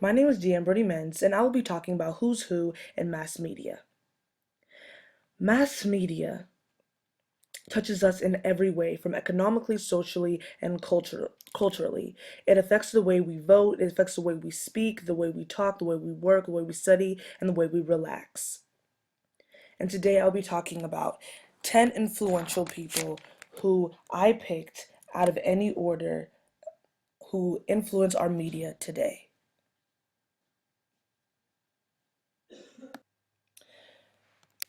My name is Deanne Brodie-mends, and I will be talking about who's who in mass media. Mass media touches us in every way, from economically, socially, and culturally. It affects the way we vote, it affects the way we speak, the way we talk, the way we work, the way we study, and the way we relax. And today I'll be talking about 10 influential people who I picked out of any order who influence our media today.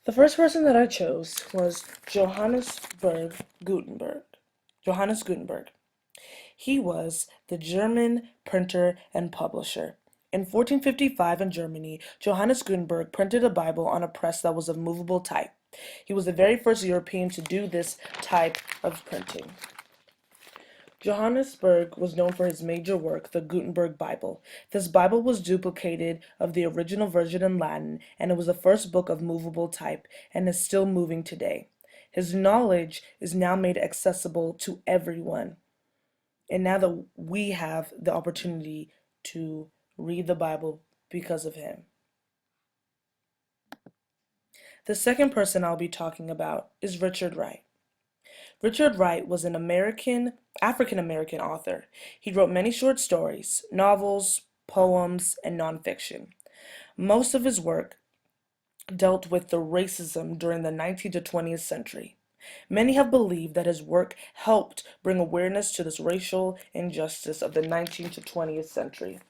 The first person that I chose was Johannes Gutenberg. He was the German printer and publisher. In 1455 in Germany, Johannes Gutenberg printed a Bible on a press that was of movable type. He was the very first European to do this type of printing. Johannesburg was known for his major work, the Gutenberg Bible. This Bible was duplicated of the original version in Latin, and it was the first book of movable type, and is still moving today. His knowledge is now made accessible to everyone, and now that we have the opportunity to read the Bible because of him. The second person I'll be talking about is Richard Wright. Richard Wright was an African American author. He wrote many short stories, novels, poems, and nonfiction. Most of his work dealt with the racism during the 19th to 20th century. Many have believed that his work helped bring awareness to this racial injustice of the 19th to 20th century.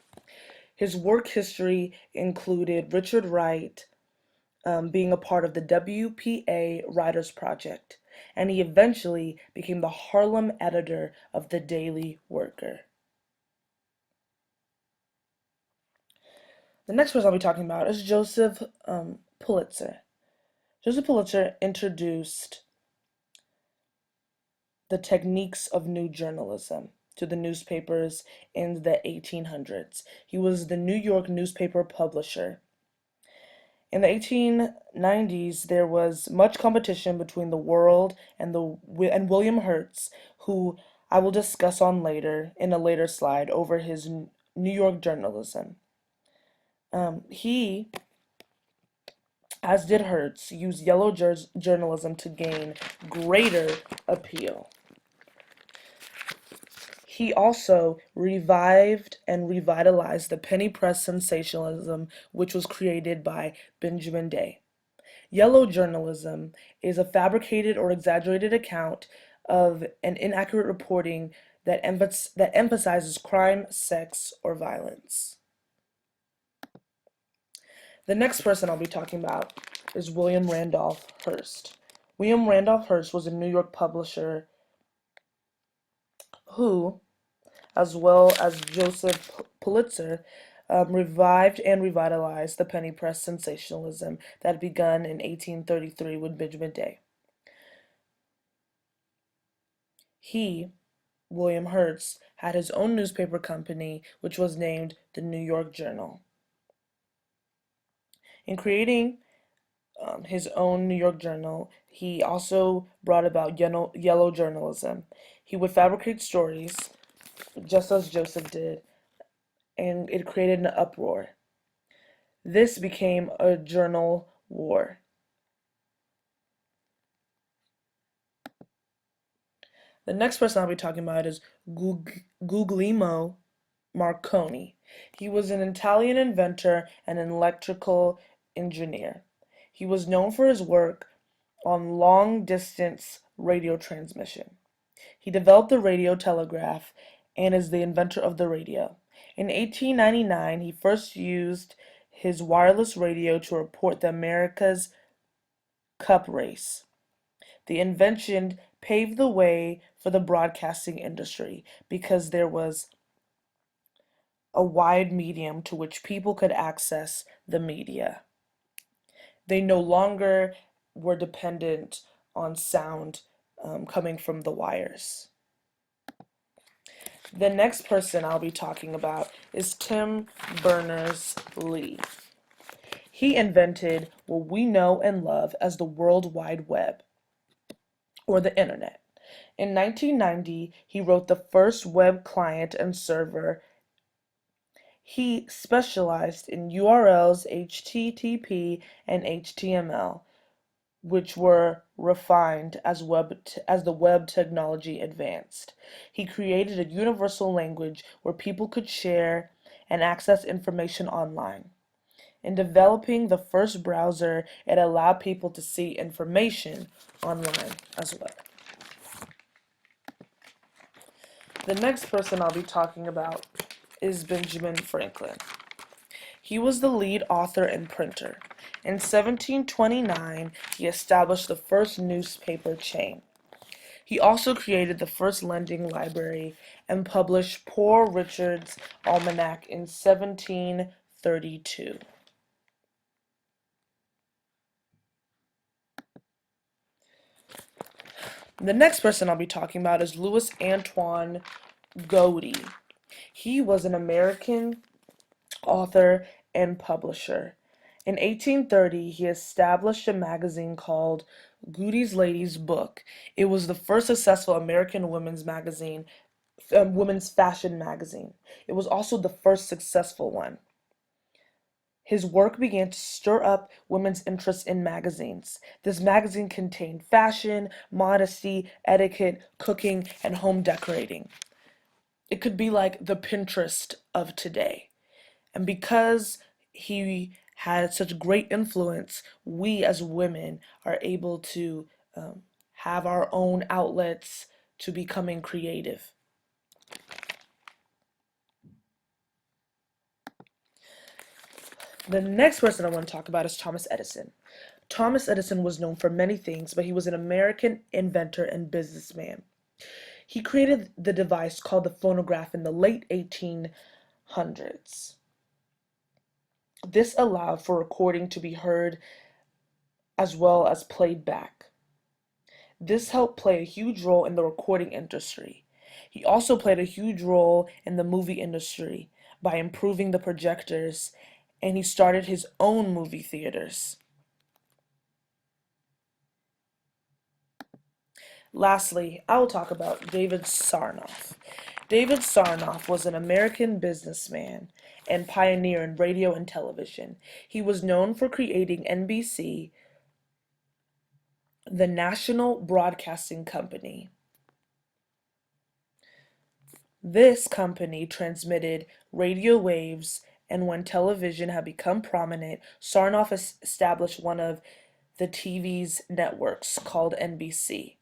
His work history included Richard Wright being a part of the WPA Writers Project, and he eventually became the Harlem editor of the Daily Worker. The next person I'll be talking about is Joseph Pulitzer. Joseph Pulitzer introduced the techniques of new journalism to the newspapers in the 1800s. He was the New York newspaper publisher. In the 1890s, there was much competition between the World and William Hertz, who I will discuss on later in a later slide over his New York journalism. He, as did Hertz, used yellow journalism to gain greater appeal. He also revived and revitalized the penny press sensationalism, which was created by Benjamin Day. Yellow journalism is a fabricated or exaggerated account of an inaccurate reporting that emphasizes crime, sex, or violence. The next person I'll be talking about is William Randolph Hearst. William Randolph Hearst was a New York publisher who, as well as Joseph Pulitzer, revived and revitalized the penny press sensationalism that had begun in 1833 with Benjamin Day. He, William Hearst, had his own newspaper company, which was named the New York Journal. In creating his own New York Journal, he also brought about yellow journalism. He would fabricate stories, just as Joseph did, and it created an uproar. This became a journal war. The next person I'll be talking about is Guglielmo Marconi. He was an Italian inventor and an electrical engineer. He was known for his work on long-distance radio transmission. He developed the radio telegraph and is the inventor of the radio. In 1899, he first used his wireless radio to report the America's Cup race. The invention paved the way for the broadcasting industry because there was a wide medium to which people could access the media. They no longer were dependent on sound coming from the wires. The next person I'll be talking about is Tim Berners-Lee. He invented what we know and love as the World Wide Web, or the Internet. In 1990, he wrote the first web client and server. He specialized in URLs, HTTP, and HTML, which were refined as the web technology advanced. He created a universal language where people could share and access information online. In developing the first browser, it allowed people to see information online as well. The next person I'll be talking about is Benjamin Franklin. He was the lead author and printer. In 1729, he established the first newspaper chain. He also created the first lending library and published Poor Richard's Almanac in 1732. The next person I'll be talking about is Louis Antoine Godey. He was an American author and publisher. In 1830, he established a magazine called Godey's Lady's Book. It was the first successful American women's fashion magazine. It was also the first successful one. His work began to stir up women's interest in magazines. This magazine contained fashion, modesty, etiquette, cooking, and home decorating. It could be like the Pinterest of today. And because he had such great influence, we as women are able to have our own outlets to becoming creative. The next person I want to talk about is Thomas Edison. Thomas Edison was known for many things, but he was an American inventor and businessman. He created the device called the phonograph in the late 1800s. This allowed for recording to be heard as well as played back. This helped play a huge role in the recording industry. He also played a huge role in the movie industry by improving the projectors, and he started his own movie theaters. Lastly, I will talk about David Sarnoff. David Sarnoff was an American businessman and pioneer in radio and television. He was known for creating NBC, the National Broadcasting Company. This company transmitted radio waves, and when television had become prominent, Sarnoff established one of the TV's networks called NBC.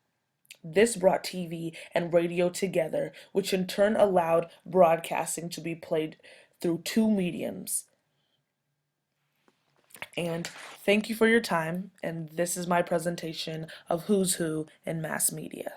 This brought TV and radio together, which in turn allowed broadcasting to be played through two mediums. And thank you for your time, and this is my presentation of Who's Who in Mass Media.